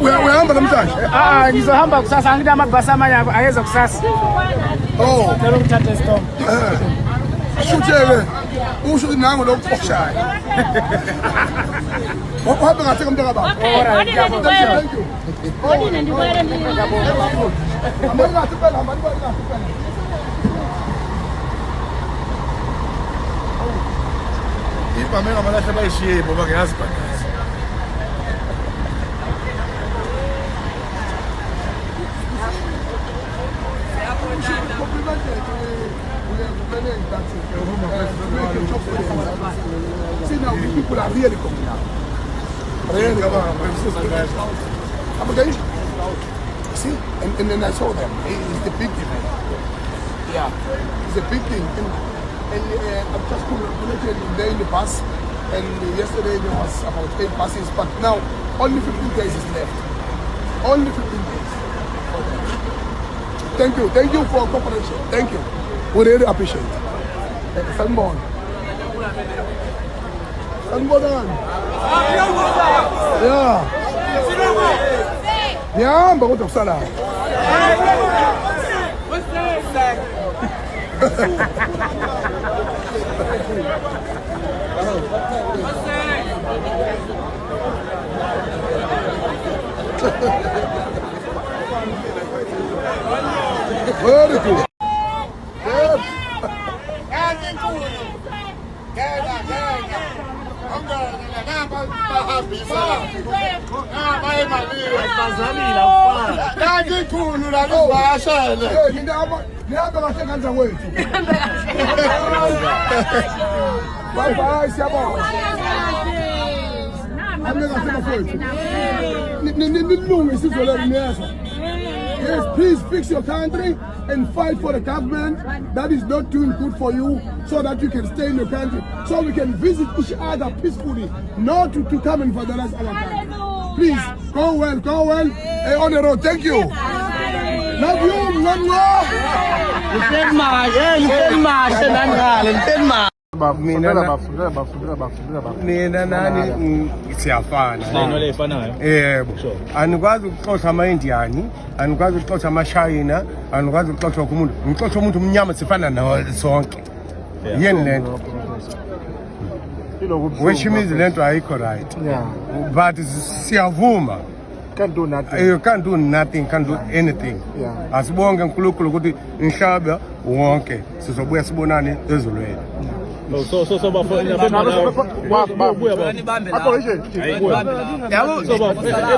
Uyahamba namhlanje? Ngizohamba kusasa, angina amabhasi amanye ayeza kusasa. Oh. Ngicela ukuthatha isithombe. Ashuthe-ke. Usho nango lokho okushaya. Uhambe ngathi kumntaka baba. Alright, ngiyabonga. Thank you. Kodini ndikwele Hamba ngathi phela, hamba ngathi phela. Ibhame ngamalahle bayishiye ngoba ngiyazi bhakazi. See now, these people are really coming out. Really, see, and then I saw them. It's the big event. Yeah, it's a big thing. And I'm just connected there in the bus. And yesterday there was about 8 buses, but now only 15 days is left. Only 15 days. Thank you for cooperation. Thank you. We really appreciate it. Sanborn. Yeah. Yeah, but what's up, very good. Yes, please fix your country and fight for the government that is not doing good for you so that you can stay in your country, so we can visit each other peacefully, not to come and vandalize our country. Please, go well. Hey, on the road, thank you. Love you, one love. Mina nani siyafana yebo anikwazi ukuxoxa ama-Indian, anikwazi ukuxoxa ama-China, anikwazi ukuxoxa umuntu, ngixoxa umuntu umnyama sifana nawo sonke. Yini lento which means lento ayikho right, but siyavuma. Can't do nothing. You can't do nothing, can't do anything. Asibonge uNkulunkulu ukuthi inhlaba wonke sizobuya sibonane ezulweni. So bafuna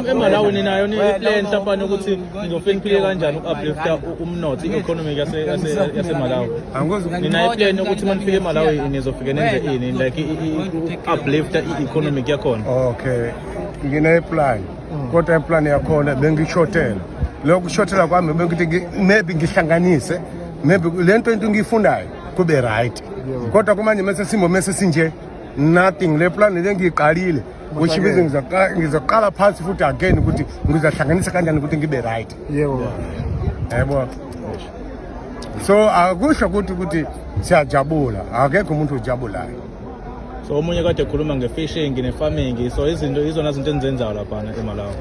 eMalawi ninayo plan mhlawumbe ukuthi ngizofika iphile kanjani uku-uplifta umnotho i-economy yaseMalawi. Ninayo plan ukuthi manifike eMalawi nizofika nenze ini like uplifta i-economic yakhona. Okay, ngine plan kodwa iplan yakhona bengishotela. Lokho kushotela kwami bengithi maybe ngihlanganise, maybe lento into ngiyifundayo kube right. Kodwa kumanje mase simo mase sinje nothing. Le plan lengiyiqalile which means ngizoqala phansi futhi again ukuthi ngizahlanganisa kanjani ukuthi ngibe right. Yebo. So akusho ukuthi siyajabula, akekho umuntu ojabulayo. So omunye kade ekhuluma nge-fishing ne-farming, so izinto izona zinto enzenzayo lapha eMalawi.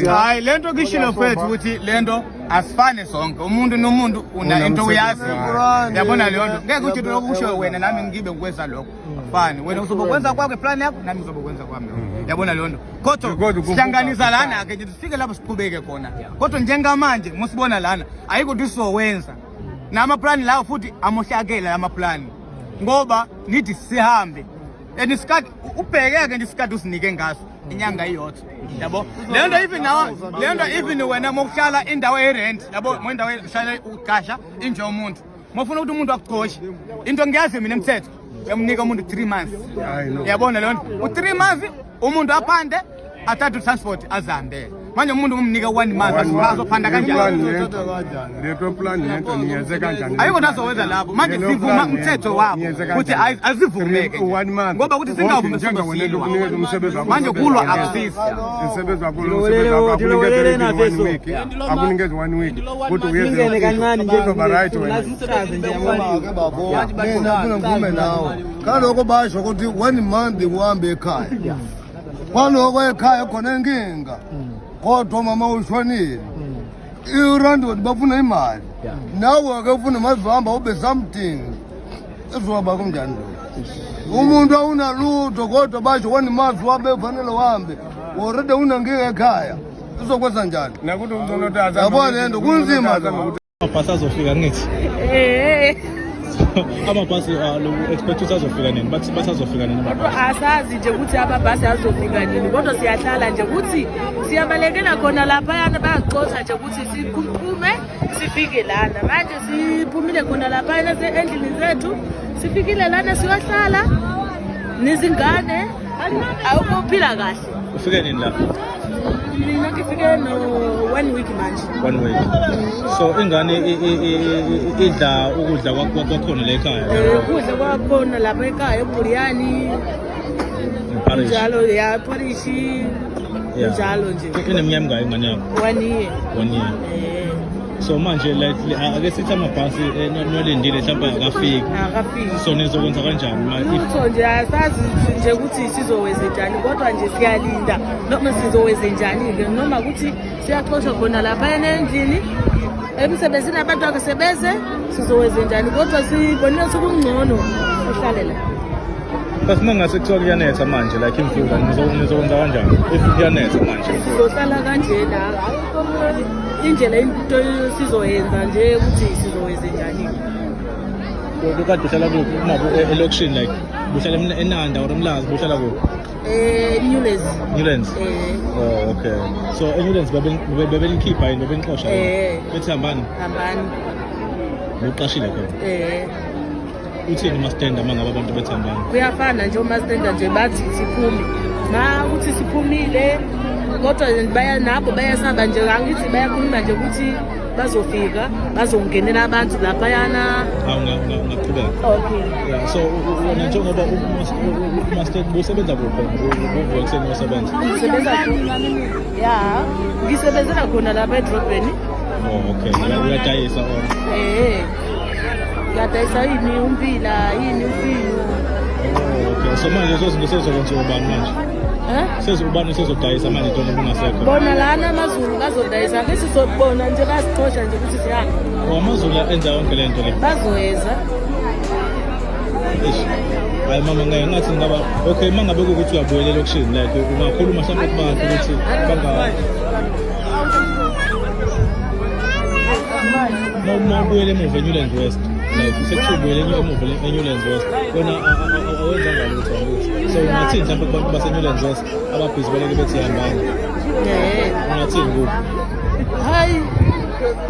Hayi lento kishilo mfethu ukuthi lento asifane sonke, umuntu nomuntu una into uyazi. Yabona leyo nto ngeke uthi lokho kusho wena nami ngibe ngikwenza lokho. Fine, wena uzobokwenza kwakho iplan yakho nami ngizobokwenza kwami. Yabona leyo nto kodwa sihlanganisa lana ke nje sifike lapho siqhubeke khona. Kodwa njengamanje musibona lana ayikho ukuthi sizowenza nama plan lawo futhi amohlakela lama plan ngoba nithi sihambe enisikhathi ubhekeke nje isikhathi usinike ngaso inyanga iyodwa. Yabo lento even wena mokuhlala indawo e-rent, yabo indawo ehlala ugasha inje umuntu mofuna ukuthi umuntu akuqoshe into ngiyazi mina emthetho uyamnika umuntu 3 months. Yabona lento u3 months umuntu aphande athathe transport azambe. Manje umuntu umnika 1 month azophanda kanjani? Leto plan lento niyenze kanjani? Ayikho nazowenza lapho manje sivuma umthetho wabo ukuthi azivumeke ngoba ukuthi singavumi singavumela manje kulwa akusisi umsebenzi wakho akunikeza 1 week ukuthi uyenze kancane nje kuba right wena nasikaze nje yabona mina ngifuna ngivume nawe kaloko basho ukuthi 1 month ngihambe ekhaya. kwaloko ekhaya khona inkinga kodwa mama ushonile irandoti bafuna imali nawe-ke ufuna mazihamba ube something ezoba kunjani lo umuntu awunalutho kodwa basho wanimazi wabe ufanele wahambe already unankinga ekhaya uzokwenza njani nakuthi uzonotaza yabo lento kunzima amabhasi azofika ngithi amabhasi expect ukuthi azofika nini bathi azofika nini amabhasi asazi nje ukuthi amabhasi azofika nini kodwa siyahlala nje ukuthi siyabalekela khona laphayana bayaqoqa nje ukuthi siphume sifike lana manje siphumile khona laphayana endlini zethu sifikile lana siyohlala nezingane awukuphila kahle ufike nini la mina ngifike no 1 week manje 1 week so ingane idla ukudla kwakhona la ekhaya ukudla kwakhona lapha ekhaya eBuryani njalo ya parishi njalo nje ineminyaka mingaki ingane yakho 1 year 1 year so manje like ake sithi amabhasi nolindile mhlawumbe akafiki so nizokwenza kanjani so nje asazi nje ukuthi sizoweza njani kodwa nje siyalinda noma sizoweza njani ke noma ukuthi siyaxoxa khona lapha endlini emsebenzini abantu akasebeze sizoweza njani kodwa sibonile ukungcono sihlale la basi mangase kuthiwa kuyanetha manje like imvula nizokwenza kanjani if kuyanetha manje sizohlala kanjena indlela into sizoyenza nje ukuthi sizowenza njani ukade uhlala kuphi uma elokishini like uhlala eNanda or eMlazi uhlala kuphi Newlands oh okay so eNewlands bebenikhipha yini bebenixosha bethi hambani uqashile khona uthini mastenda mangaba abantu bethambana kuyafana nje umastenda nje bathi siphume ma ukuthi siphumile kodwa baya nabo bayasaba nje angithi bayakhuluma nje ukuthi bazofika bazongenela abantu laphayana ngaqhubeka okay yeah so wena njengoba umaster usebenza kuphi uvuka usebenza yeah ngisebenzela khona lapha edrobheni oh okay uyadayisa or yadayisa yini umpila yini ufino okay so manje sozinto sezokwenza ubani manje sezubani sezodayisa manje into kungasekho bona lana amazulu bazodayisa ke sizobona nje basixosha nje ukuthi siyahamba amazulu enza yonke lento le bazoyeza hayi mama ngathi ngaba okay mangabe ukuthi uyabuyela elokishini like ungakhuluma mhlawumbe kubantu ukuthi banga mawubuyele emuva eNewlands West like sekubuyele emuva eNewlands West wena awenza ngalo ukuthi so ungathini mhlawumbe kubantu baseNewlands West ababhizi beleke bethi hambani ungathini kuphi hayi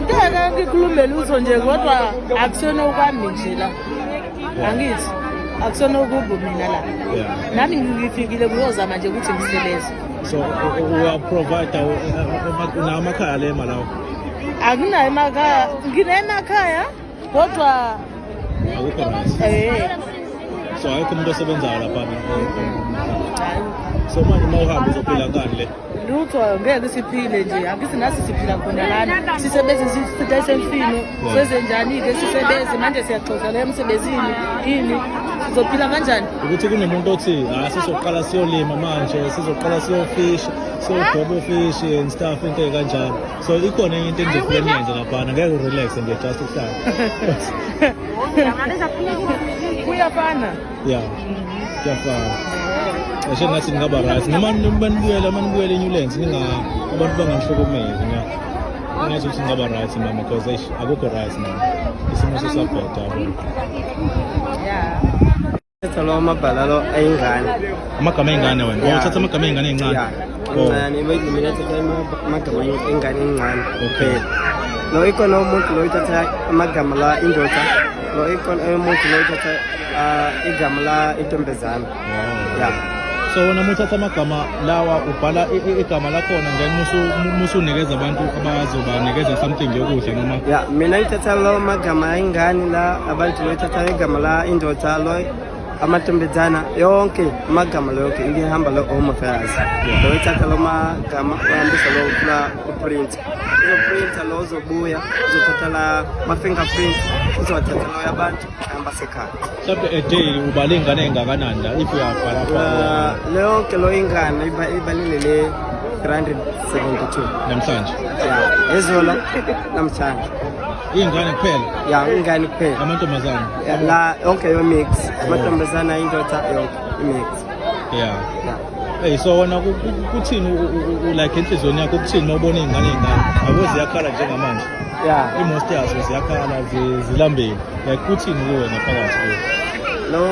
ngeke ngikhulume lutho nje kodwa akusona okwami nje la angithi akusona ukuba mina la nami ngifikile kuyozama nje ukuthi ngisebenze so uya provide unamakhaya le malawo akunayo emakhaya nginemakhaya kodwa akukho right so ayikho umuntu osebenzayo lapha so manje mawuhamba uzophila ngani le lutho ngeke siphile nje akusinasi siphila khona lana sisebenze sidayise imfino senze njani ke sisebenze manje siyaxoxa la emsebenzini yini sizophila kanjani ukuthi kunomuntu othi sizoqala siyolima manje sizoqala siyofisha siyodoba fish and stuff into kanjalo so ikhona into engizofuna niyenze lapha ngeke urelax nje just uhlala kuyafana yeah kuyafana ashe ngathi ngaba right noma manibuyela eNewlands abantu bangahlokomezi ne ngathi ukuthi ngaba right mama because akukho right mama isimo sesabheda yeah Lo amabhalalo ayingane amagama engane wena uthatha amagama engane encane ngani bayithi mina thatha amagama engane encane okay lo ikona umuntu lo ithatha amagama la indoda lo ikona umuntu lo ithatha igama la intombazana yeah so wena muthatha amagama lawa ubhala igama lakhona then musunikeza abantu abazobanikeza something yokudla noma yeah mina ngithatha lo magama engane la abantu lo ithatha igama la indoda lo amantombazana yonke amagama yonke ngihamba lo home affairs lo ithatha lo magama uhambisa lo ufuna uprint uzoprinta lo uzobuya uzothatha la ma-fingerprint uzothatha lo yabantu hamba sekhaya mhlawumbe a day ubale ingane engakanani la if uyabhala yonke lo ingane ibalile le 372 namhlanje ezolo namhlanje ingane kuphela ingane kuphela amantombazana la yonke yo mix amantombazana indoda yonke i-mix Hey, so wena kuthini like enhlizweni yakho kuthini mawubona izingane abo ziyakhala njengamanje i-most yazo ziyakhala zilambile like kuthini kuwe ngaphakathi kuwe lo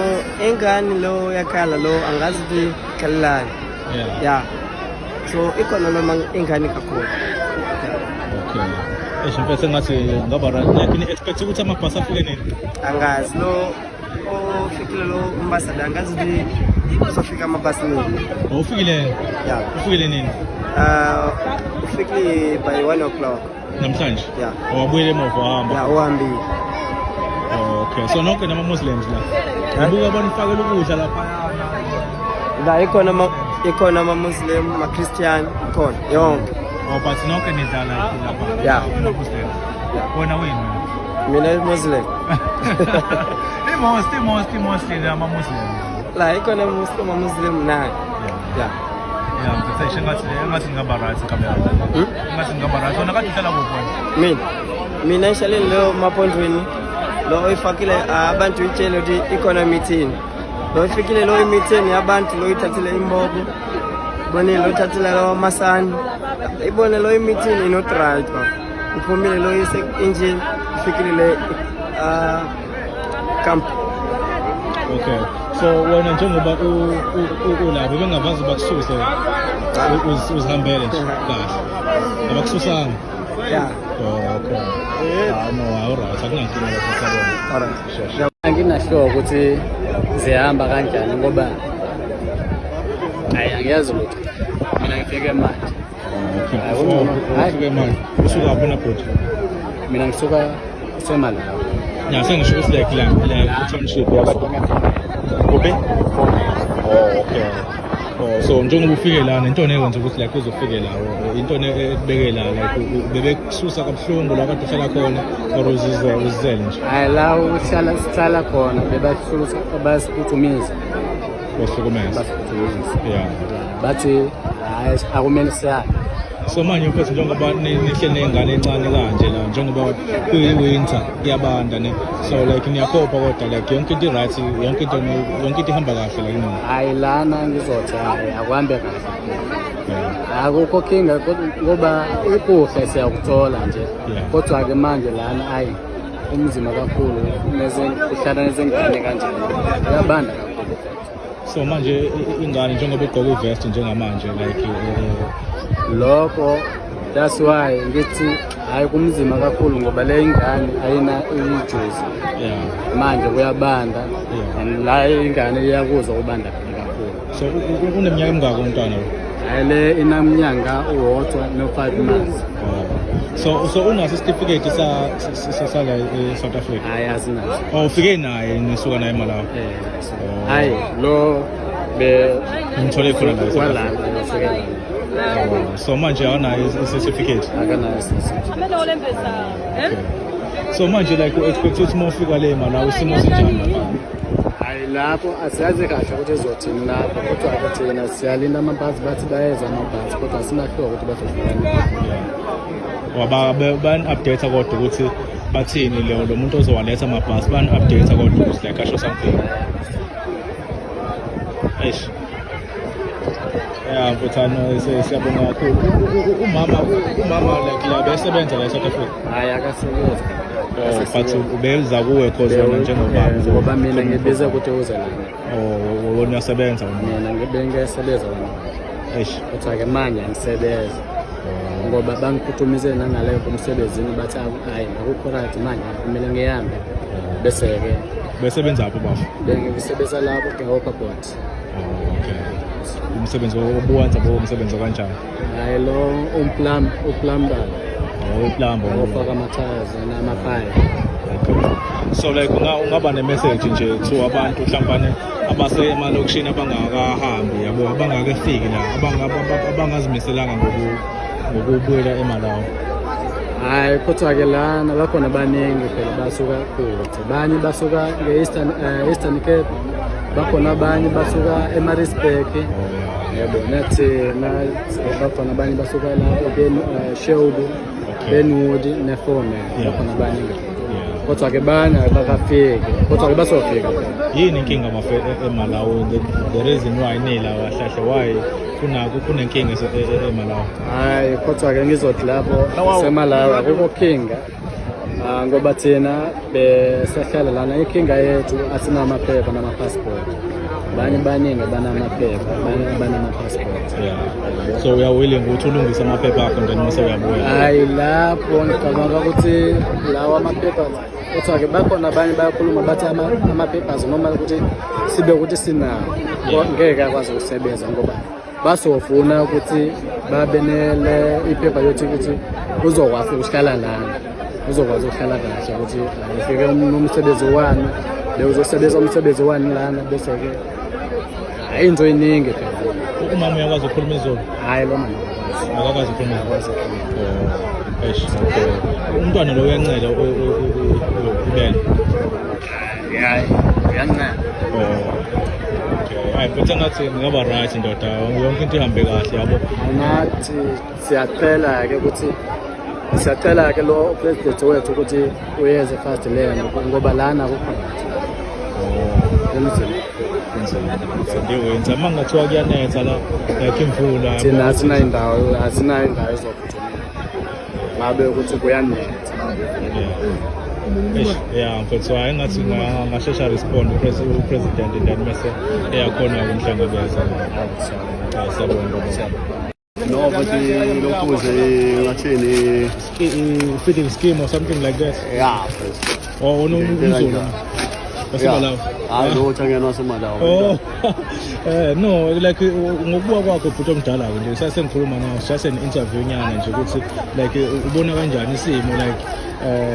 ingane lo yakhala lo angazi ukuthi khalani so ikhona noma ingane kakhulu okay mfethu ngathi ngaba like ni expect ukuthi amabhasi afike nini angazi lo ofikile lo umbasada angazi ukuthi uzofika amabhasi nini ufikile ufikile nini ufikile by 1 o'clock namhlanje wabuyele emuva wahamba uhambile okay so nonke nama-muslims la ubuka banifakela ukudla lapha la ikhona ama-muslim ma-christian ikhona yonke but nonke nidlala lapha ama-muslim wena wini mina muslim mostly ama-muslim la ikhona ama-muslim naye ngathi ngaba right kambe ngathi ngaba right wona kade uhlala kuphi mina ishaleni lo mapondweni lo ifakile abantu itshelo ukuthi ikhona meeting lo ifikile lo meeting yabantu lo ithathile imbobo bonile lo ithathile lo masani ibone lo meeting ino right uphumile lo ise engine ifikile le camp okay so wena njengoba ulapho bengabazi bakususe uzihambele nje kahle abakususanga okay no alright akunankinga lapho sabona alright anginahloko ukuthi zihamba kanjani ngoba angiyazi ukuthi mina ngifike manje ufike manje usuka lapho na bhuti mina ngisuka eSemalawi sengisho ukuthi like la township yakade okay so njengoba ufike lana into nekwenza ukuthi like uzofike la into ekubeke la like bebekususa kabuhlungu la kade uhlala khona or uzizele nje hayi la uhlala khona bebasusa basiphuthumisa bathi hayi akumele siyazi so manje mfethu njengoba nihle nengane encane kanje la njengoba kuyi-winter iyabanda ne so like niyakhopha kodwa like yonke into right yonke into ihamba kahle la yini hayi lana ngizothi hayi akuhambe kahle akukho kinga ngoba ukuhle siyakuthola nje kodwa-ke manje lana hayi umzima kakhulu uhlala nezingane kanjani uyabanda kakhulu so manje ingane njengoba igqoke ivest njengamanje like lokho that's why ngithi hayi kumzima kakhulu ngoba le ingane ayina ijuzi manje kuyabanda and la ingane iyakuzwa ubanda kakhulu so uneminyaka emingaki umntwana hayi le inaminyaka uwodwa no-5 months so unaso isitifiketi sala e-South Africa hayi asinaso ufike naye nisuka naye eMalawi hayi lo ngithole khona la ufike so manje awunayo i-certificate akanayo so manje like u-expect ukuthi uma ufika le eMalawi isimo sinjani lapha hayi lapho asiyazi kahle ukuthi ezothini lapho kodwa thina siyalinda amabhasi bathi bayeza amabhasi kodwa sinahloko ukuthi bazofika bani-update kodwa ukuthi bathini lo muntu ozowaletha amabhasi bani-update kodwa ukuthi like asho something eish mfuthano siyabonga kakhulu umama like la besebenza la eSouth Africa hayi akasebenzi but ubeza kuwe cause wona njengobaba ngoba mina ngibiza ukuthi uze lana wona uyasebenza mina ngibengisebenza wona eish kodwa-ke manje angisebenza ngoba bangiphuthumise nangaleyo kumsebenzini bathi hayi akukho right manje kumele ngihambe bese-ke besebenzaphi baba bengisebenza lapho eHopa Port umsebenzi obuwenza umsebenzi kanjani hayi lo uplumber uplumber ofaka amathayers namapayipi So like ungaba ne-message nje to abantu mhlawumbe abasemalokishini abangakahambi yabo abangakafiki la abangazimiselanga ngokubuyela eMalawi. Hayi kodwa-ke lana bakhona baningi phela basuka kude, abanye basuka nge-Eastern Cape, bakhona abanye basuka eMaritzburg, yabo bakhona abanye basuka lapho Shelby, Benwood neForeman, bakhona abaningi. Kodwa-ke banye abakafiki, kodwa-ke basofika phela. Yini inkinga eMalawi? The reason why nila kahle why kunenkinga eMalawi? Hayi kodwa-ke ngizothi lapho seMalawi akukho kinga, ngoba thina besahlala lana, inkinga yethu asinamaphepha nama-passport. Abanye baningi banamaphepha, abanye abanama-passport. Yeah. So we are willing ukuthi ulungise amaphepha akho then mase uyabuya. Hayi lapho ngicabanga ukuthi lawa amaphepha, kodwa-ke bakhona abanye bayakhuluma bathi ama-papers noma ukuthi sibe ukuthi sinawo ngeke akwazi ukusebenza ngoba basofuna ukuthi babe iphepha yokuthi ukuthi uzokwazi ukuhlala lana, uzokwazi ukuhlala kahle ukuthi ufike umsebenzi wani bewuzosebenza umsebenzi wani lana bese-ke hayi into eningi phela. Umama uyakwazi ukukhuluma isiZulu? Hayi lo mama akakwazi ukukhuluma isiZulu. Umntwana lo uyanceda ubele? hayi uyanceda. Hayi futhi engathi ngaba right ndoda, yonke into ihambe kahle yabo. Nathi siyacela-ke lo president wethu ukuthi uyeze fast land ngoba lana akukho ndiwenza uma kungathiwa kuyanetha la like imvula thina asinayo indawo ezophuthumela ngabe ukuthi kuyanetha. Yeah, mfethu engathi ngashesha respond upresident then mase eyakhona ukumhlangabeza. Siyabonga. No, but lokhuze ngathini feeding scheme or something like that. Yeah. Oh, no, umZulu. Wasemalawi. Hayi lo thangena wasemalawi. Oh. No, like ngokubuka kwakho bhuti omdala nje sasengikhuluma nawe just an interview nyana nje ukuthi like ubona kanjani isimo like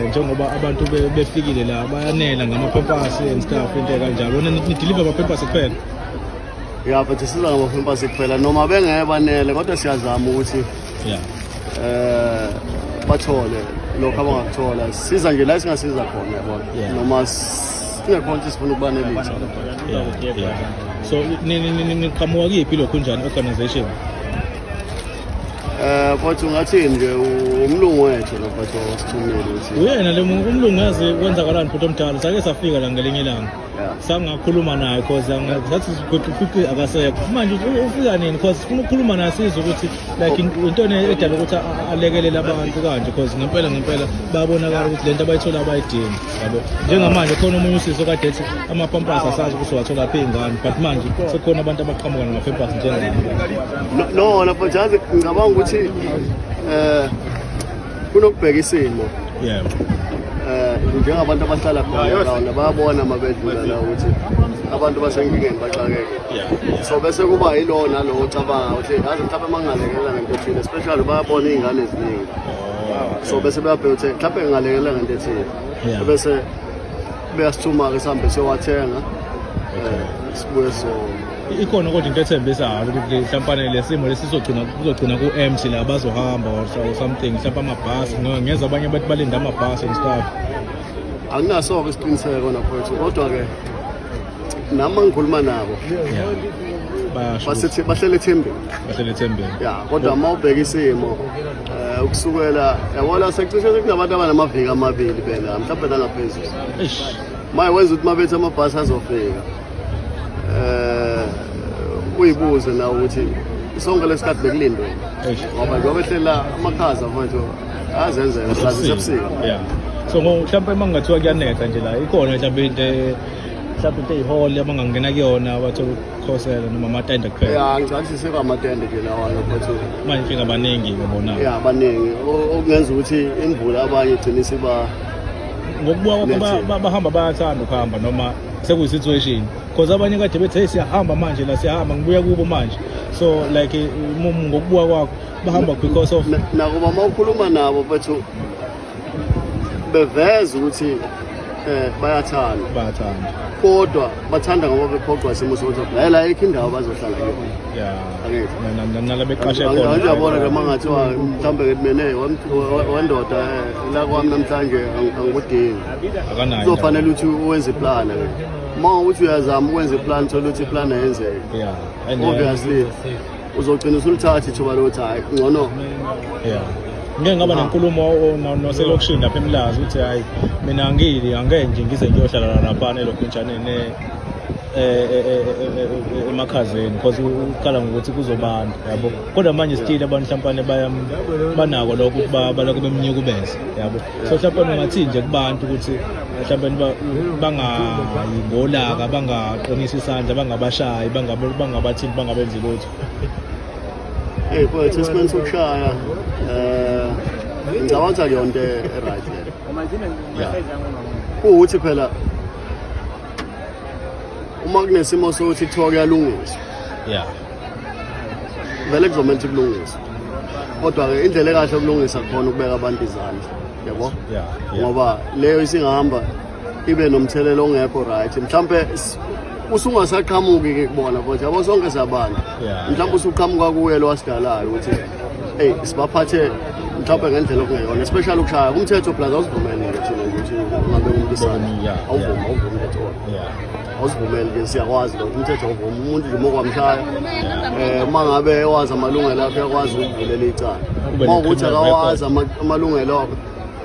njengoba abantu befikile la bayanela ngamapampers and stuff into kanjalo. Wena ni-deliver amapampers kuphela? Yeah, but siza ngamapampers kuphela noma bengeke banele kodwa siyazama ukuthi bathole lokho abangakuthola. Siza nje la singasiza khona yabona. Noma singakhona sifuna ukubanelisa. Yeah. So niqhamuka kiphi lokho njani organization? But ungathini nje umlungu wethu lo but wasithumile ukuthi uyena le umlungu yazi kwenzakalani futhi omdala sake safika la ngelinye ilanga sangakhuluma naye because ngathi quickly akasekho manje ufika nini because sifuna ukukhuluma naye sizwe ukuthi like into edala ukuthi alekelele abantu kanje because ngempela bayabonakala ukuthi lento abayithola abayidingi yabo. Njengamanje khona umunye usisi okade ethi amapampers asazi ukuthi wathola phi ingane but manje sekukhona abantu abaqhamuka ngamapampers njengami. No lapho jazi ngicabanga ukuthi kunokubheka isimo. Yeah. Njengabantu abahlala khona bayabona mabedlula la ukuthi abantu basenkingeni baxakeke. So bese kuba yilo nalo ocabanga ukuthi yazi mhlawumbe mangalekelela ngento ethile especially bayabona izingane eziningi. So bese bayabheka ukuthi mhlawumbe ngalekelela ngento ethile. Bese beyasithuma ke sihambe siyowathenga. Sibuye so ikhona kodwa into ethembisayo ukuthi mhlawumbe lesimo kuzogcina ku-empty la bazohamba or something mhlawumbe amabhasi ngeza abanye abantu balinda amabhasi and stuff. Anginaso-ke isiqiniseko naphothu kodwa-ke nami ngikhuluma nabo bahlele ethembeni. Ya kodwa uma ubheka isimo ukusukela yabona sekucishe sekunabantu abanamaviki amabili phela mhlawumbe nangaphezulu. Maye wenza ukuthi mabethu amabhasi azofika uyibuze na ukuthi sonke lesikhathi bekulindwe ngoba njengoba ehlela amakhaza mfowethu azenzela sazi sebusika. So mhlawumbe mangathiwa kuyanetha nje la ikhona mhlawumbe into ihole abangangena kuyona bathi ukukhosela noma amatende kuphela. Ngicathi sekamatende nje lawa mfowethu manje fika abaningi ngibona. Baningi okungenza ukuthi imvula abanye igcine siba ngokubuka bahamba bayathanda ukuhamba noma sekuyisituation because abanye kade bethi hey siyahamba manje la siyahamba ngibuya kubo manje so like ngokubuka kwakho bahamba because of nakuba mawukhuluma nabo bethu beveza ukuthi bayathanda kodwa bathanda ngoba bephoqwa isimo sokuthi la ayikho indawo bazohlala kuyona nalabeqashe khona ngiyabona ke mangathiwa mhlambe ke mina wendoda la kwami namhlanje angikudingi kuzofanele ukuthi uwenze plan ke uma uthi uyazama ukwenza iplan thola ukuthi iplan ayenzeke obviously uzogcina usulithatha ithuba lokuthi hayi ngcono ngeke ngaba nenkulumo noselokishini lapha eMlazi uthi hayi mina angeke nje ngize ngiyohlala laphana elokhuntshaneni emakhazeni because ukhala ngokuthi kuzobanda yabo kodwa manje still abantu mhlampane banako lokho ukuthi baloko bemnyuka ubese yabo so mhlampane ungathi nje kubantu ukuthi mhlampane bangayingolaka bangaqinisa isandla bangabashayi bangabathinti bangabenzi lutho kwethu isikhathi sokushaya ngicabanga yonke right kuwuthi phela uma kunesimo sokuthi kuthiwa kuyalungiswa vele kuzomele ukuthi kulungiswe kodwa-ke indlela ekahle yokulungisa khona ukubeka abantu izandla yabo ngoba leyo isingahamba ibe nomthelelo ongekho right mhlawumbe usungasaqhamuki-ke kubona futhi yabo sonke siyabantu mhlawumbe usuqhamuka kuye lo wasidalayo ukuthi hey sibaphathe mhlawumbe ngendlela okungeyona especially ukushaya umthetho plus awusivumeli thina ukuthi ungabe umuntu isandla awuvumi at all awusivumeli-ke siyakwazi lokho umthetho awuvumi umuntu nje mokwamshaya uma ngabe ewazi amalungelo akho uyakwazi ukuvulela icala uma ukuthi akawazi amalungelo akho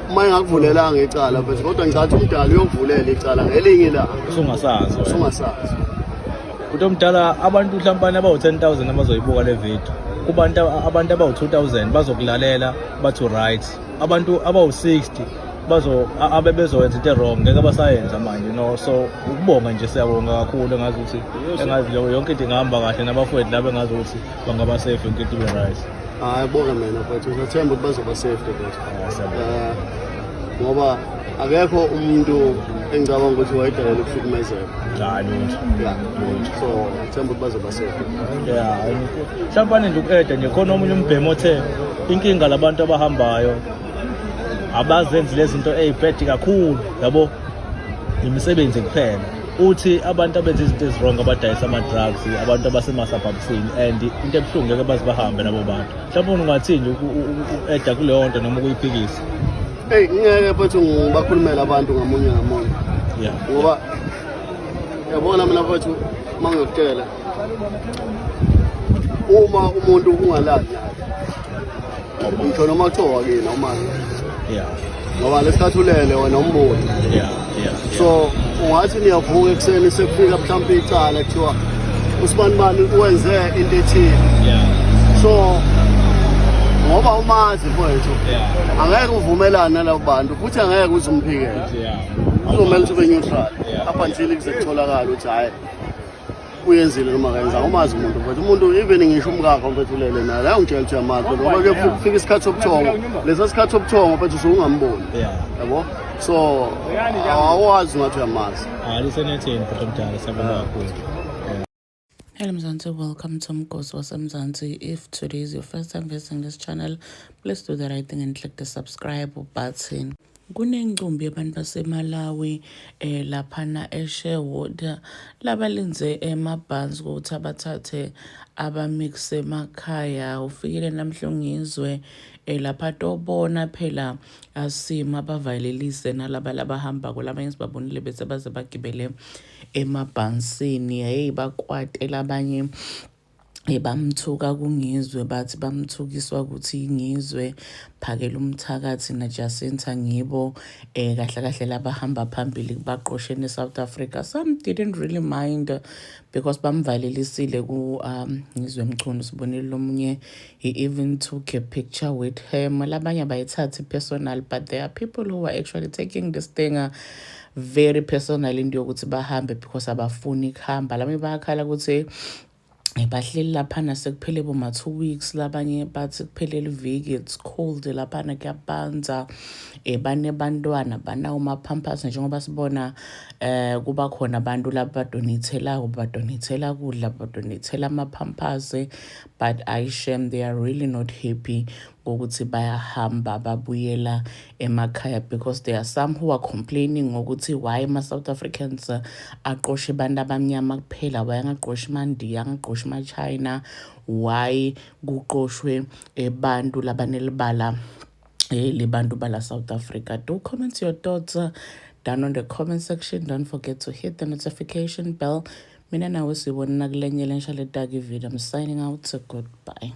uma engakuvulelanga icala futhi kodwa ngicathi umdala uyokuvulela icala ngelinye ilanga usungasazi kuthi omdala abantu mhlampane abawu-10,000 abazoyibuka le video kubantu abantu abawu-2,000 bazokulalela bathi right abantu abawu-60 bezowenza into wrong ngeke basayenza manje no so ukubonga nje siyabonga kakhulu engazi ukuthi yonke into ingahamba kahle nabafowethu laba engazi ukuthi bangaba safe yonke into ibe right hayi bonke mina mfethu ngiyathemba ukuthi bazoba safe mfethu ngoba akekho umuntu engicabanga ukuthi wayedalela ukuhlukumezeka so ngithemba ukuthi bazoba safe mhlampane nje uku-eda nje khona omunye umbhemu othe inkinga labantu abahambayo abazenzi lezi zinto ey'bhedi kakhulu yabo imisebenzi kuphela uthi abantu abenza izinto ezirong abadayisa ama-drugs abantu abasemasabhabisini and into ebuhlungu ngeke baze bahambe labo bantu mhlawumbe ungathini uku-eda kuleyo nto noma ukuyiphikisa ngeke mfethu ngibakhulumela abantu ngamunye ngamunye ngoba yabona mina mfethu uma ngikutshela uma umuntu ungalali ngitsho noma kuthiwa kina umazi ngoba lesikhathi ulele wena umbuzo so ungathi niyavuka ekuseni sekufika mhlawumbe icala kuthiwa usibanibani wenze into ethile so ngoba umazi mfethu angeke uvumelane nalabo bantu futhi angeke uzumphikele uzomele ukuthi ube neutral up until kuze kutholakala ukuthi hayi uyenzile noma kayenza umazi umuntu mfethu umuntu even ngisho umkakho mfethu ulele naye la ungitshela ukuthi uyamazi ngoba ke kufika isikhathi sobuthongo lesa sikhathi sobuthongo mfethu usungamboni yabo so awazi ngathi uyamazi lisenetheni mfethu omdala sabona kakhulu. Hello Mzansi, welcome to Mgosi waseMzansi. If today is your first time visiting this channel, please do the right thing and click the subscribe button. Kunengcumbi yabantu baseMalawi laphana eSherwood labalenze emabhans ukuthi abathathe abamixe emakhaya. Ufikile namhlongizwe lapha tobona phela asima abavalelise nalaba labahamba kulabanye sibabonile bese baze bagibele emabhansini hey bakwatela abanye bamthuka kungizwe bathi bamthukiswa ukuthi ngizwe phakela umthakathi naJacinta ngibo kahle kahle labahamba phambili baqoshene eSouth Africa. Some didn't really mind because bamvalelisile ku ngizwe Mchunu sibonile lomunye he even took a picture with him. Labanye bayithatha personal but there are people who are actually taking this thing very personal into yokuthi bahambe because abafuni kuhamba. Labanye bayakhala ukuthi bahleli laphana sekuphele boma 2 weeks labanye bathi kuphelele iviki it's cold laphana kuyabanza banebantwana banawo ama-pampers njengoba sibona kuba khona abantu laba badonethela kudla badonethela ama-pampers but I shame they are really not happy ngokuthi bayahamba babuyela emakhaya, because there are some who are complaining ngokuthi why ama-South Africans aqoshe abantu abamnyama kuphela, why angaqoshi mandiya, angaqoshi ma-China, why kuqoshwe bantu labanelibala libantu bala South Africa. Do comment your thoughts down on the comment section. Don't forget to hit the notification bell. Mina nawe sibona kulenye lensha le video. I'm signing out. Goodbye.